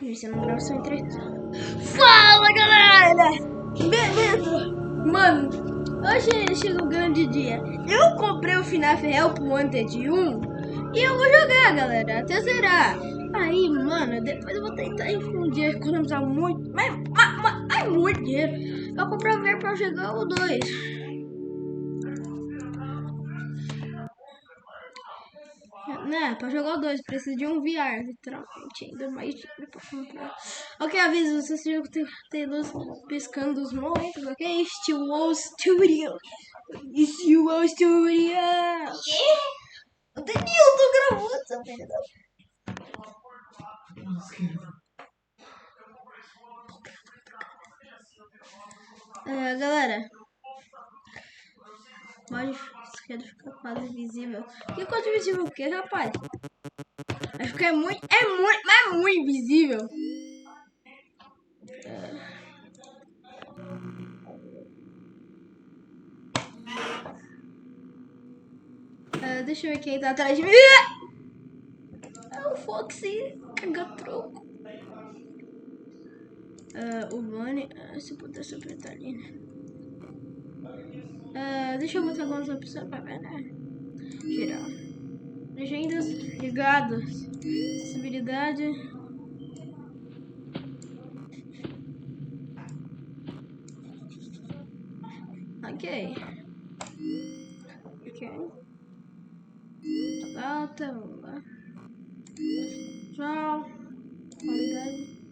Iniciando a gravação em 3. Fala, galera! Beleza? Mano, hoje chega o grande dia. Eu comprei o FNAF Help Wanted 1 e eu vou jogar, galera, até zerar. Aí, mano, depois eu vou tentar infundir, economizar muito, mas muito dinheiro pra comprar o VR pra jogar o 2. Né, pra jogar o 2 precisa de um VR, literalmente, ainda mais dinheiro pra comprar. Ok, aviso, se esse jogo tem luz piscando os momentos, ok? Steel Studio. Steel Studio. Yeah! O Denilton gravou essa merda. Galera, pode esquerda ficar quase visível. Que quase visível o que, rapaz? Acho que é muito invisível. Deixa eu ver quem tá atrás de mim. É o Foxy, caga-troco. O Bunny, se pudesse apertar ali. Deixa eu botar algumas opções pra ver, né? Geral. Legendas ligadas. Acessibilidade. Ok. Alta, vamos lá. Tchau. Qualidade.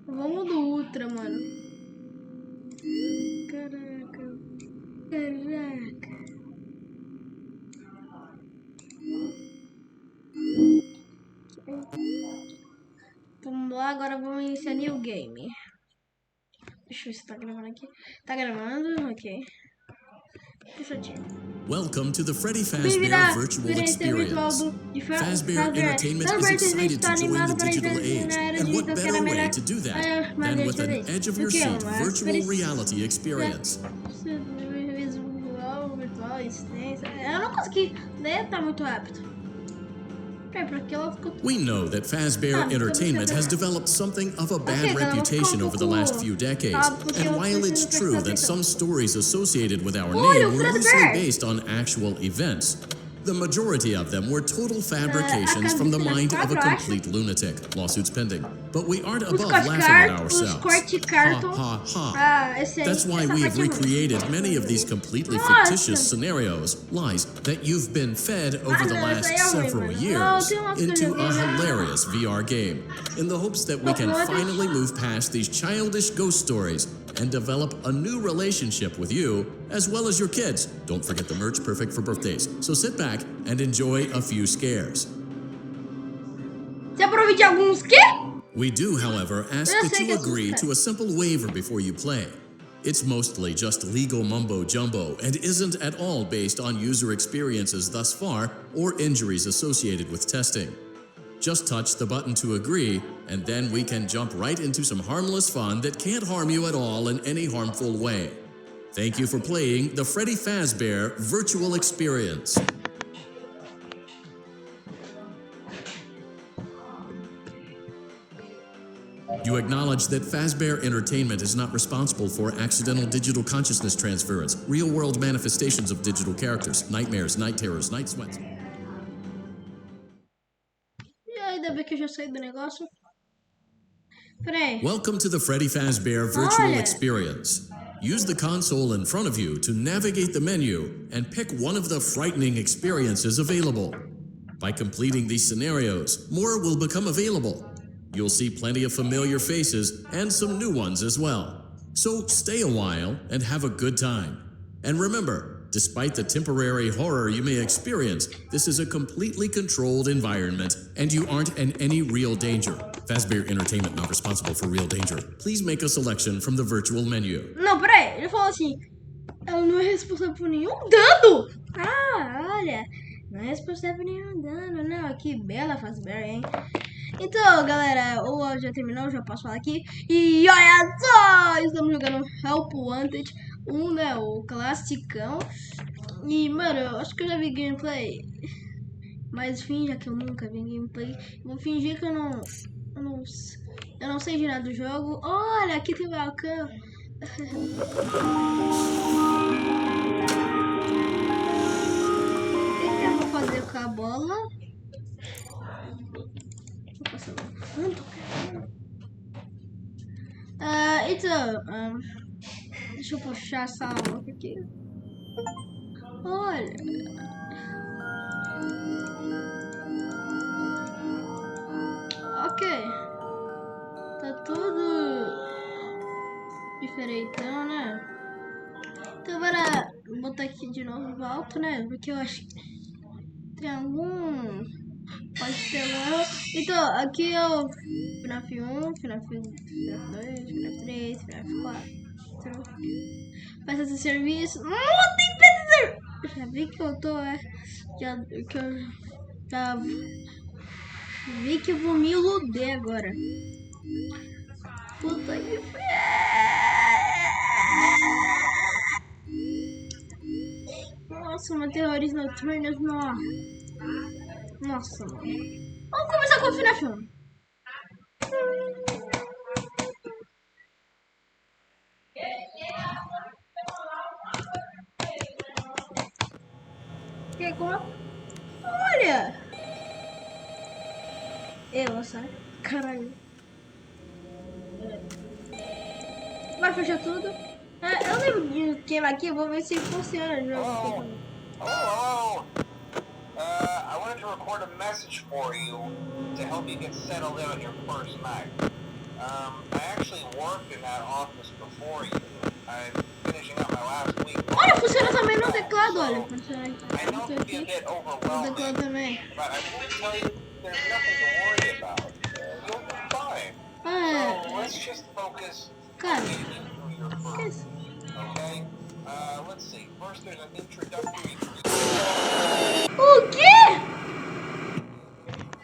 Vamos do Ultra, mano. Caraca. Vamos lá, agora vamos iniciar New Game. Deixa eu ver se tá gravando aqui. Tá gravando? Ok. Welcome to the Freddy Fazbear Virtual Experience. Fazbear Entertainment is excited to join the digital age, and what better way to do that than with an edge-of-your-seat virtual reality experience. Eu não consegui ler, tá muito rápido. We know that Fazbear Entertainment has developed something of a bad reputation over the last few decades, and while it's true that some stories associated with our name were loosely based on actual events, the majority of them were total fabrications from the mind of a complete lunatic. Lawsuits pending. But we aren't above laughing at ourselves. Ha, ha, ha. That's why we have recreated many of these completely fictitious scenarios, lies, that you've been fed over the last several years into a hilarious VR game, in the hopes that we can finally move past these childish ghost stories and develop a new relationship with you, as well as your kids. Don't forget the merch, perfect for birthdays. So sit back and enjoy a few scares. We do, however, ask that you agree to a simple waiver before you play. It's mostly just legal mumbo-jumbo and isn't at all based on user experiences thus far or injuries associated with testing. Just touch the button to agree, and then we can jump right into some harmless fun that can't harm you at all in any harmful way. Thank you for playing the Freddy Fazbear Virtual Experience. You acknowledge that Fazbear Entertainment is not responsible for accidental digital consciousness transference, real-world manifestations of digital characters, nightmares, night terrors, night sweats. Welcome to the Freddy Fazbear Virtual Experience. Use the console in front of you to navigate the menu and pick one of the frightening experiences available. By completing these scenarios, more will become available. You'll see plenty of familiar faces and some new ones as well. So stay a while and have a good time. And remember, despite the temporary horror you may experience, this is a completely controlled environment and you aren't in any real danger. Fazbear Entertainment not responsible for real danger. Please make a selection from the virtual menu. Não, peraí, ele falou assim, ela não é responsável por nenhum dano. Olha, não é responsável por nenhum dano, não. Que bela Fazbear, hein? Então, galera, o áudio já terminou, já posso falar aqui. E olha só, estamos jogando Help Wanted 1, né, o classicão. E, mano, eu acho que eu já vi gameplay. Mas finja que eu nunca vi gameplay. Vou fingir que eu não Eu não sei girar do jogo. Olha, aqui tem balcão. O que eu vou fazer com a bola? Vou passar no canto. Então, deixa eu puxar essa água aqui. Olha. Ok. Tá tudo diferentão, né? Então bora botar aqui de novo alto, né? Porque eu acho que tem algum... Pode ter um erro. Então, aqui é o FNAF 1, FNAF 2, FNAF 3, FNAF 4. Peça de serviço. Não tem peça de serviço! Já vi que eu tô, já vi que eu vou me iludir agora. Puta que nossa, uma terrorista noturnas, nossa, mano. Vamos começar com o FNAF 1. Olha! Nossa, caralho. Vai fechar tudo? Eu lembro de queimar aqui, eu vou ver se funciona o jogo. Hello. I wanted to record a message for you to help you get settled in on your first night. I actually worked in that office before you. I'm finishing up my last week. Olha, funciona também no teclado, olha. I know it can be a bit overwhelming, no teclado também. but I will tell you there's nothing to worry about. You'll be fine. So let's just focus on getting you through your first week, okay? Let's see. First, there's an introductory. O quê?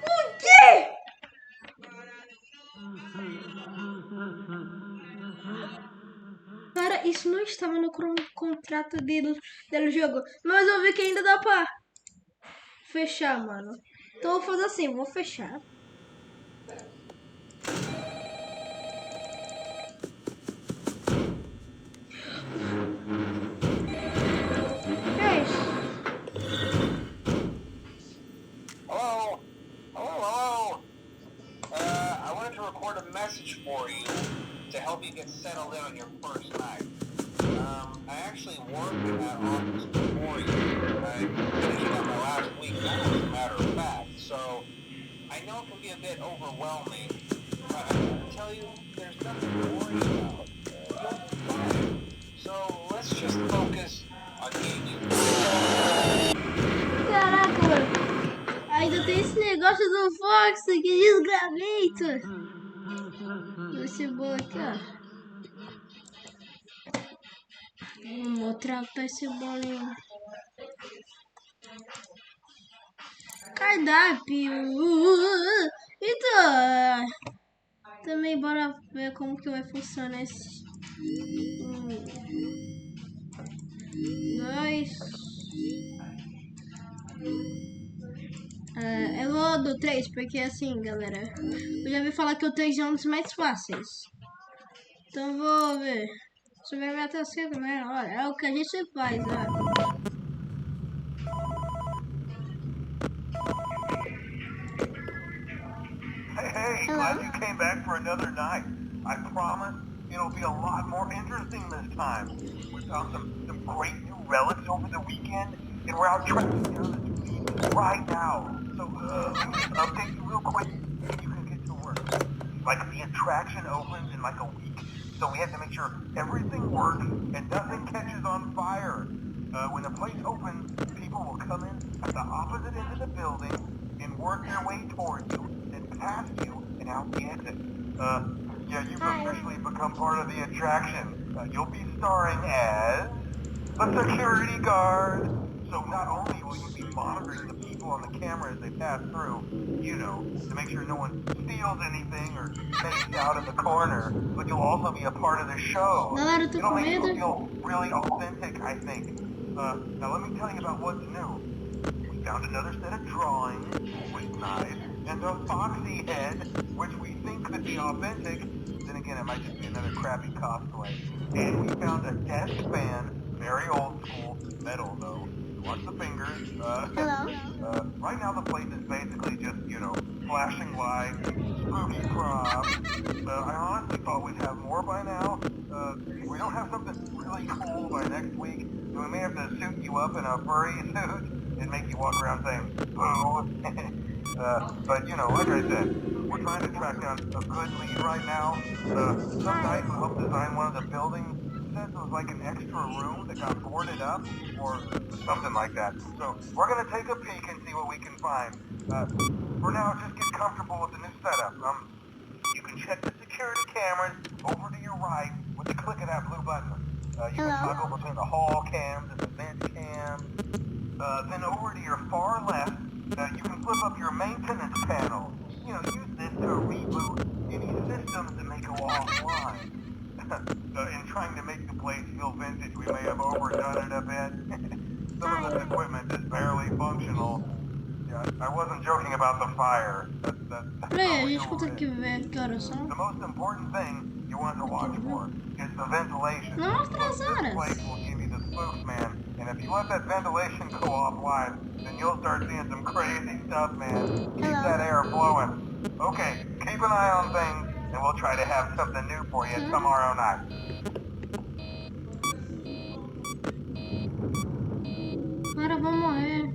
O quê? Cara, isso não estava no contrato do jogo. Mas eu vi que ainda dá pra fechar, mano. Então eu vou fazer assim, vou fechar. I wanted to record a message for you to help you get settled in on your first night. I actually worked in that office before you. I'm finishing up my last week now, as a matter of fact. So I know it can be a bit overwhelming, but I will tell you there's nothing to worry about. You'll be fine. So let's just focus on getting you. Caraca, mano. Ainda tem esse negócio do Fox, que desgramento. Esse bolo aqui, ó. Vamos tratar esse bolinho. Cardápio. Então, também bora ver como que vai funcionar esse. 2. Eu vou do 3, porque assim, galera, eu já vi falar que o 3 é um dos mais fáceis. Então vou ver. Deixa eu ver minha terceira também. Olha, é o que a gente faz, ó. Hey, glad you came back for another night. I promise it'll be a lot more interesting this time. We found some great new relics over the weekend, and we're out tracking down the tweets right now. So, let me just update you real quick. You can get to work. Like, the attraction opens in like a week, so we have to make sure everything works and nothing catches on fire. When the place opens, people will come in at the opposite end of the building and work their way towards you, then past you, and out the exit. Yeah, you've officially become part of the attraction. You'll be starring as a security guard. So not only will you be monitoring the people on the camera as they pass through, you know, to make sure no one steals anything or fakes out in the corner, but you'll also be a part of the show. It'll make you feel really authentic, I think. Now let me tell you about what's new. We found another set of drawings with knives and a foxy head, which we think could be authentic. Then again, it might just be another crappy cosplay. And we found a desk fan, very old school, metal though. Watch the fingers. Right now the place is basically just, flashing lights, spooky props. I honestly thought we'd have more by now. If we don't have something really cool by next week, then we may have to suit you up in a furry suit and make you walk around saying, "Boo." But like I said, we're trying to track down a good lead right now. Some guy who helped design one of the buildings says it was like an extra room that got boarded up or something like that. So we're gonna take a peek and see what we can find. For now, just get comfortable with the new setup. You can check the security cameras over to your right with the click of that blue button. You can toggle between the hall cams and the vent cams. Then over to your far left, you can flip up your maintenance panel. Use this to reboot any systems that may go offline. In trying to make the place feel vintage, we may have overdone it a bit. Some of this equipment is barely functional. Yeah, I wasn't joking about the fire. Peraí, a gente consegue ver que horas são? The most important thing you want to watch for is the ventilation. Não mostra as This horas. place will give you the spooks, man. And if you let that ventilation go offline, then you'll start seeing some crazy stuff, man. Keep that air flowing. Okay, keep an eye on things, and we'll try to have something new for you tomorrow night. Agora eu vou morrer.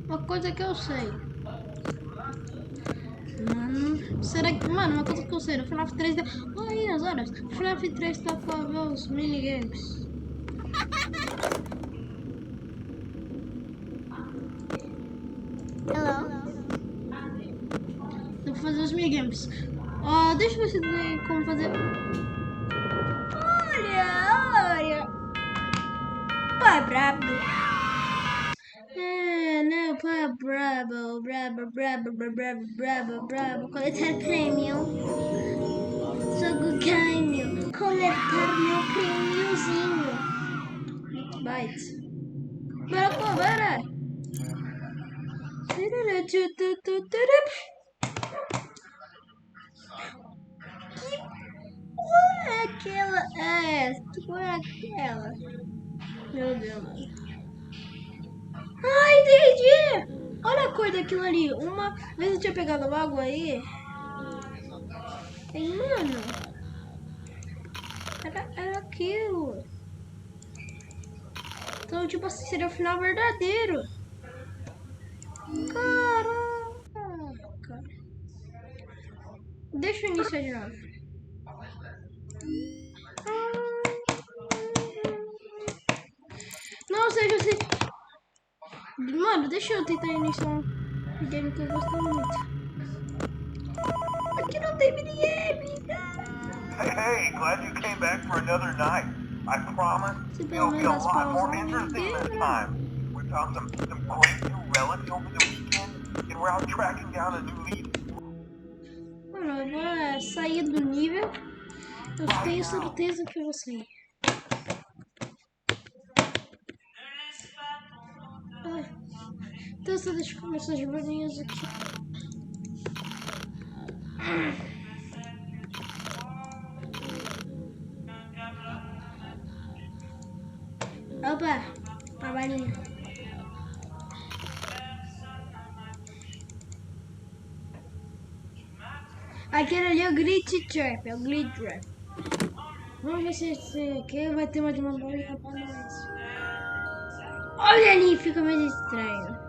Uma coisa que eu sei. Será que... Mano, uma coisa que eu sei. No FNAF 3... Ai, as horas. O FNAF 3 tá pra ver os minigames. Eu vou fazer os minigames. Deixa eu ver se tem como fazer... Olha! Pai brabo. Não, pai brabo. Coletar prêmio. Jogo ganho. Coletar meu prêmiozinho. Bytes. Bora. Aquela que foi aquela? Meu Deus, mano. Entendi! Olha a cor daquilo ali. Uma vez eu tinha pegado água aí. E, mano. Era aquilo. Então, tipo assim, seria o final verdadeiro. Caraca. Deixa eu iniciar de novo. Não seja assim. Mano, deixa eu tentar iniciar um game que eu gosto muito. Aqui não tem minigame, Hey, glad you came back for another night. I promise it'll be a lot more interesting this time. We found some great new relics over the weekend, and we're out tracking down a new lead. Mano, eu vou sair do nível. Eu tenho certeza que eu vou sair. Então só deixa eu começar as bolinhas aqui. Opa, a balinha. Aquele ali é o glitch trap, Vamos ver se esse aqui vai ter mais uma bolinha pra nós. Olha ali, fica meio estranho.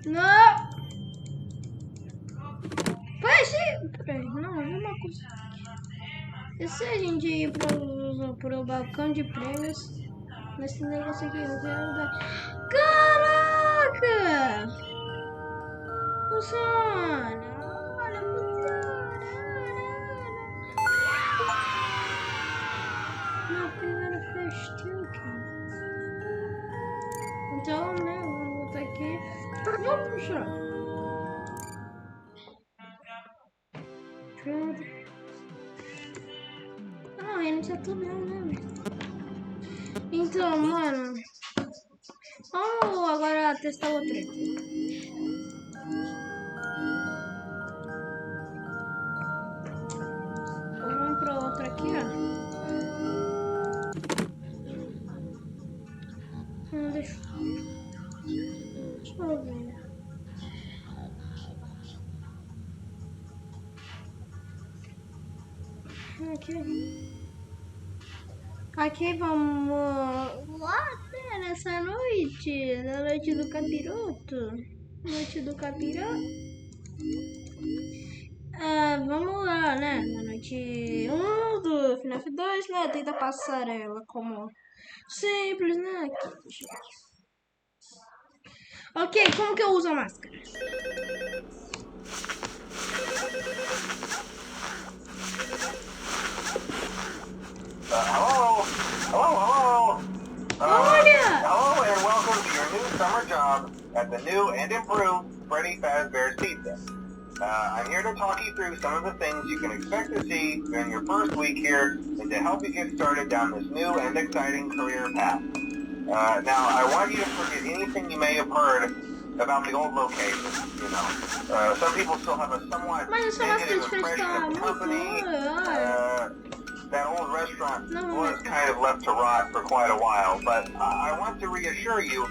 Não! Não, é uma coisa. E se a gente ir pro balcão de prêmios nesse negócio aqui? Eu quero dar... Caraca! funciona. Olha, funciona. Não, primeiro fez então, né, vamos botar aqui. Vamos puxar. Ah, ele já tá bem, né? Então, mano. Vamos agora testar outra. Vamos pra outra aqui, ó. Deixa eu ver. Aqui vamos lá, né, nessa noite, na noite do capiroto. Noite do capiroto. Vamos lá, né, na noite 1 do FNAF 2, né, tenta passar ela como simples, né. Ok, como que eu uso a máscara? Hello. Olha! Hello and welcome to your new summer job at the new and improved Freddy Fazbear's Pizza. I'm here to talk you through some of the things you can expect to see during your first week here and to help you get started down this new and exciting career path. Now, I want you to forget anything you may have heard about the old location, you know. Some people still have a somewhat negative impression of the company. That old restaurant was kind of left to rot for quite a while, but I want to reassure you,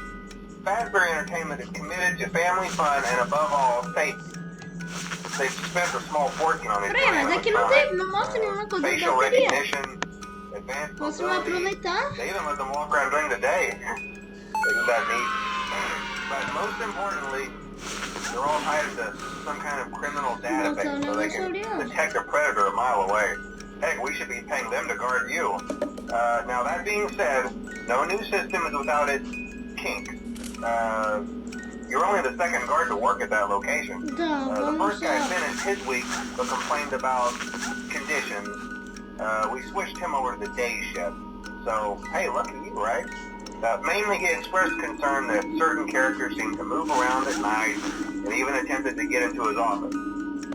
Fazbear Entertainment is committed to family fun and above all, safety. They've spent a small fortune on these facial recognition, advanced mobility. They even let them walk around during the day. Isn't that neat? But most importantly, they're all tied into some kind of criminal database so they can detect a predator a mile away. Heck, we should be paying them to guard you. Now that being said, no new system is without its kinks. You're only the second guard to work at that location. The first guy finished his week but complained about conditions. We switched him over to the day shift. So, hey, lucky you, right? Mainly he expressed concern that certain characters seem to move around at night and even attempted to get into his office.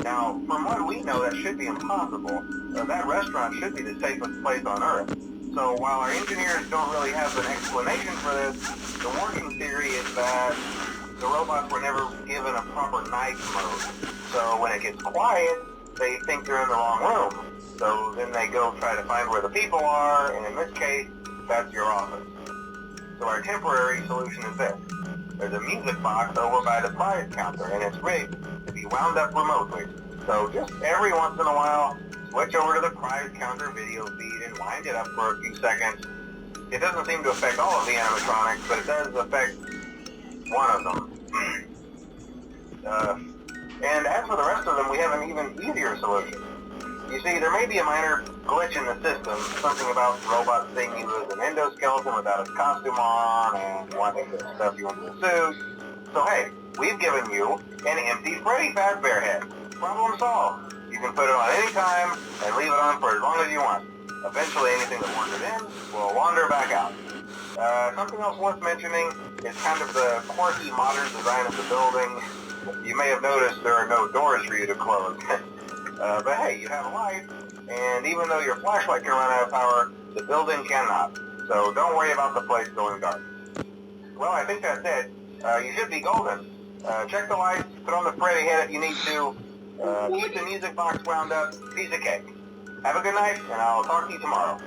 Now, from what we know, that should be impossible. That restaurant should be the safest place on Earth. So while our engineers don't really have an explanation for this, the working theory is that the robots were never given a proper night mode. So when it gets quiet, they think they're in the wrong room. So then they go try to find where the people are, and in this case, that's your office. So our temporary solution is this. There's a music box over by the prize counter, and it's rigged to be wound up remotely. So just every once in a while, switch over to the prize counter video feed and wind it up for a few seconds. It doesn't seem to affect all of the animatronics, but it does affect one of them. And as for the rest of them, we have an even easier solution. You see, there may be a minor glitch in the system, something about the robot seeing you as an endoskeleton without its costume on, and wanting to stuff you into a suit. So hey, we've given you an empty Freddy Fazbear head. Problem solved. You can put it on any time and leave it on for as long as you want. Eventually anything that wanders in will wander back out. Something else worth mentioning is kind of the quirky modern design of the building. You may have noticed there are no doors for you to close. But hey, you have a light, and even though your flashlight can run out of power, the building cannot. So don't worry about the place going dark. Well, I think that's it. You should be golden. Check the lights, put on the Freddy head if you need to. Keep the music box wound up, piece of cake. Have a good night, and I'll talk to you tomorrow.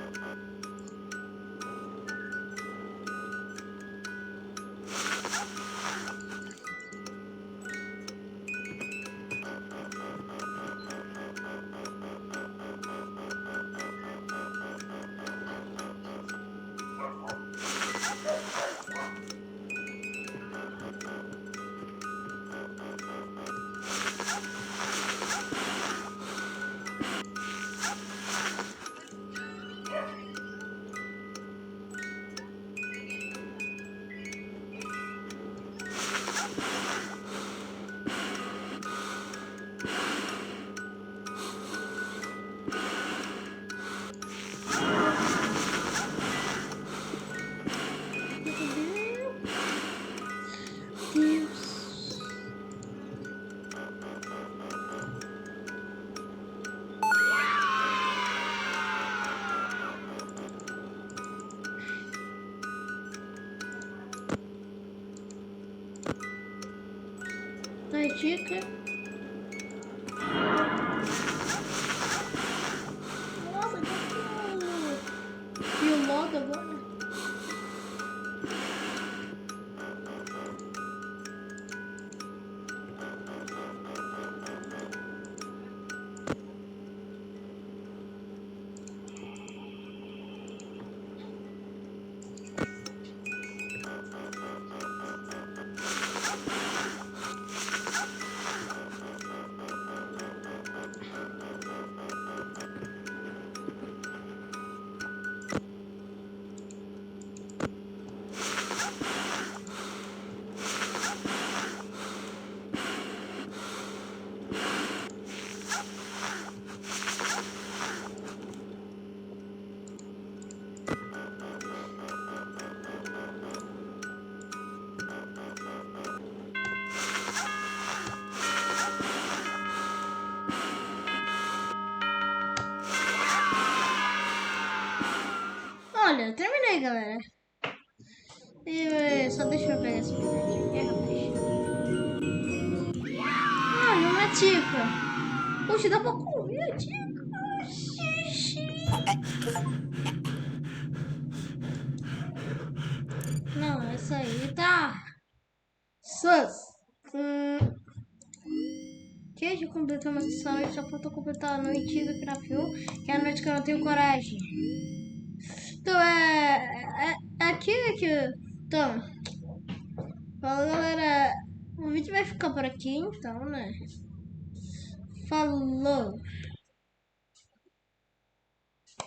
tica. Nossa, e o modo agora? Olha, eu terminei, galera. E só deixa eu pegar esse bilhete aqui, rapaz. Olha, uma tica. Poxa, dá pra comer a tica. Xixi. Não, essa aí tá. Sus. Gente, completou uma missão e só falta completar a noite do Pirafiu, que é a noite que eu não tenho coragem. Então é aqui. Então, falou, galera. O vídeo vai ficar por aqui, então, né? Falou!